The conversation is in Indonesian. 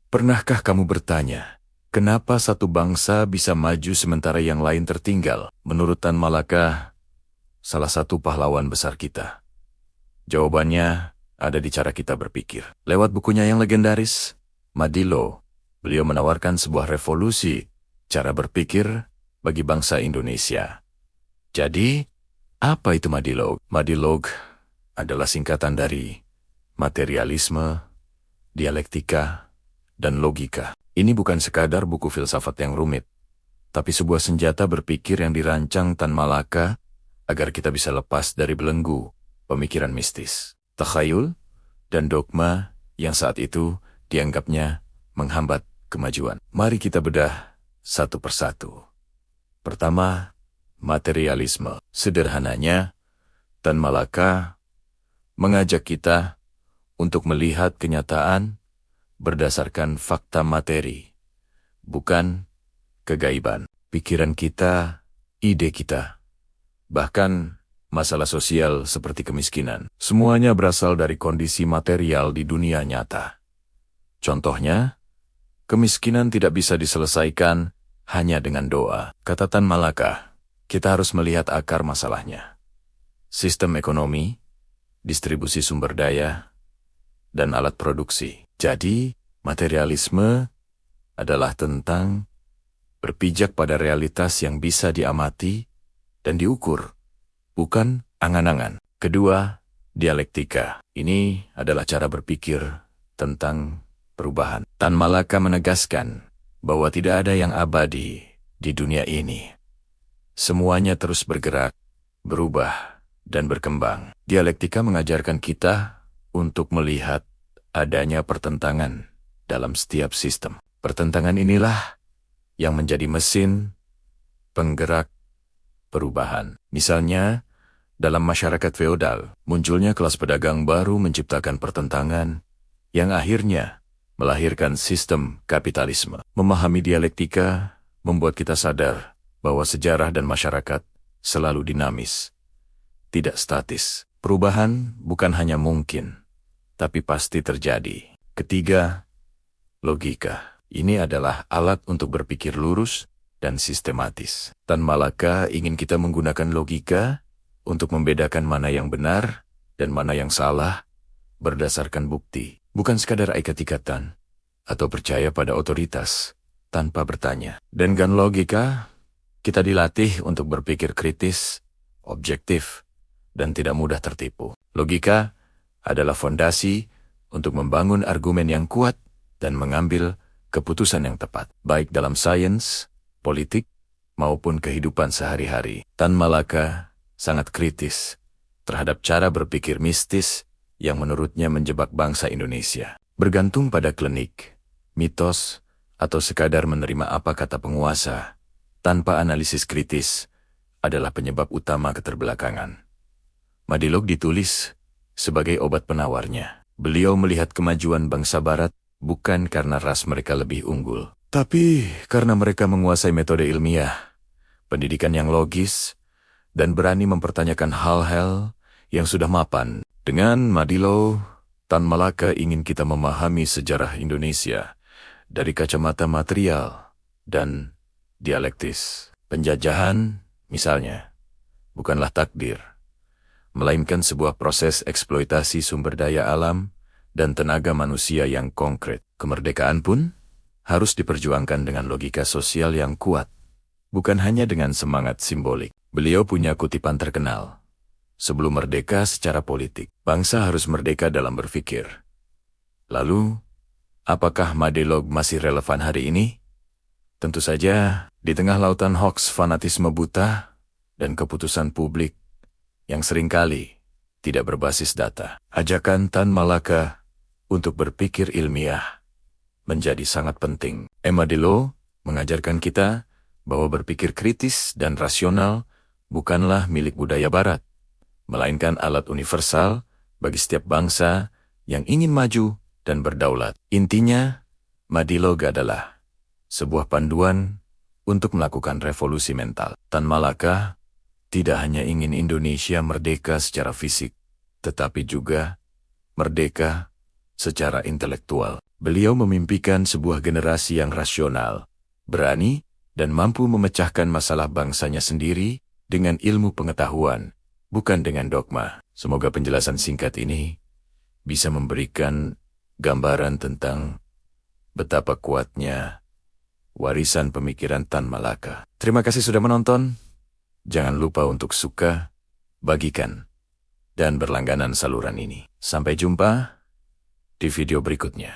Pernahkah kamu bertanya, kenapa satu bangsa bisa maju sementara yang lain tertinggal? Menurut Tan Malaka, salah satu pahlawan besar kita. Jawabannya ada di cara kita berpikir. Lewat bukunya yang legendaris, Madilo, beliau menawarkan sebuah revolusi cara berpikir bagi bangsa Indonesia. Jadi, apa itu Madilog? Madilog adalah singkatan dari materialisme, dialektika, dan logika. Ini bukan sekadar buku filsafat yang rumit, tapi sebuah senjata berpikir yang dirancang Tan Malaka agar kita bisa lepas dari belenggu pemikiran mistis, takhayul, dan dogma yang saat itu dianggapnya menghambat kemajuan. Mari kita bedah satu persatu. Pertama, materialisme. Sederhananya, Tan Malaka mengajak kita untuk melihat kenyataan berdasarkan fakta materi, bukan kegaiban. Pikiran kita, ide kita, bahkan masalah sosial seperti kemiskinan, semuanya berasal dari kondisi material di dunia nyata. Contohnya, kemiskinan tidak bisa diselesaikan hanya dengan doa. Kata Tan Malaka, kita harus melihat akar masalahnya. Sistem ekonomi, distribusi sumber daya, dan alat produksi. Jadi, materialisme adalah tentang berpijak pada realitas yang bisa diamati dan diukur, bukan angan-angan. Kedua, dialektika. Ini adalah cara berpikir tentang perubahan. Tan Malaka menegaskan bahwa tidak ada yang abadi di dunia ini. Semuanya terus bergerak, berubah, dan berkembang. Dialektika mengajarkan kita untuk melihat adanya pertentangan dalam setiap sistem. Pertentangan inilah yang menjadi mesin penggerak perubahan. Misalnya, dalam masyarakat feodal, munculnya kelas pedagang baru menciptakan pertentangan yang akhirnya melahirkan sistem kapitalisme. Memahami dialektika membuat kita sadar bahwa sejarah dan masyarakat selalu dinamis, tidak statis. Perubahan bukan hanya mungkin, tapi pasti terjadi. Ketiga, logika. Ini adalah alat untuk berpikir lurus dan sistematis. Tan Malaka ingin kita menggunakan logika untuk membedakan mana yang benar dan mana yang salah berdasarkan bukti. Bukan sekadar ikat-ikatan atau percaya pada otoritas tanpa bertanya. Dengan logika, kita dilatih untuk berpikir kritis, objektif, dan tidak mudah tertipu. Logika adalah fondasi untuk membangun argumen yang kuat dan mengambil keputusan yang tepat, baik dalam sains, politik, maupun kehidupan sehari-hari. Tan Malaka sangat kritis terhadap cara berpikir mistis yang menurutnya menjebak bangsa Indonesia. Bergantung pada klinik, mitos, atau sekadar menerima apa kata penguasa, tanpa analisis kritis, adalah penyebab utama keterbelakangan. Madilog ditulis sebagai obat penawarnya. Beliau melihat kemajuan bangsa Barat bukan karena ras mereka lebih unggul, tapi karena mereka menguasai metode ilmiah, pendidikan yang logis, dan berani mempertanyakan hal-hal yang sudah mapan. Dengan Madilo, Tan Malaka ingin kita memahami sejarah Indonesia dari kacamata material dan dialektis. Penjajahan, misalnya, bukanlah takdir, melainkan sebuah proses eksploitasi sumber daya alam dan tenaga manusia yang konkret. Kemerdekaan pun harus diperjuangkan dengan logika sosial yang kuat, bukan hanya dengan semangat simbolik. Beliau punya kutipan terkenal, sebelum merdeka secara politik, bangsa harus merdeka dalam berpikir. Lalu, apakah Madilog masih relevan hari ini? Tentu saja, di tengah lautan hoaks, fanatisme buta, dan keputusan publik yang seringkali tidak berbasis data. Ajakan Tan Malaka untuk berpikir ilmiah menjadi sangat penting. Madilo mengajarkan kita bahwa berpikir kritis dan rasional bukanlah milik budaya Barat, melainkan alat universal bagi setiap bangsa yang ingin maju dan berdaulat. Intinya, Madilog adalah sebuah panduan untuk melakukan revolusi mental. Tan Malaka tidak hanya ingin Indonesia merdeka secara fisik, tetapi juga merdeka secara intelektual. Beliau memimpikan sebuah generasi yang rasional, berani, dan mampu memecahkan masalah bangsanya sendiri dengan ilmu pengetahuan, bukan dengan dogma. Semoga penjelasan singkat ini bisa memberikan gambaran tentang betapa kuatnya warisan pemikiran Tan Malaka. Terima kasih sudah menonton. Jangan lupa untuk suka, bagikan, dan berlangganan saluran ini. Sampai jumpa di video berikutnya.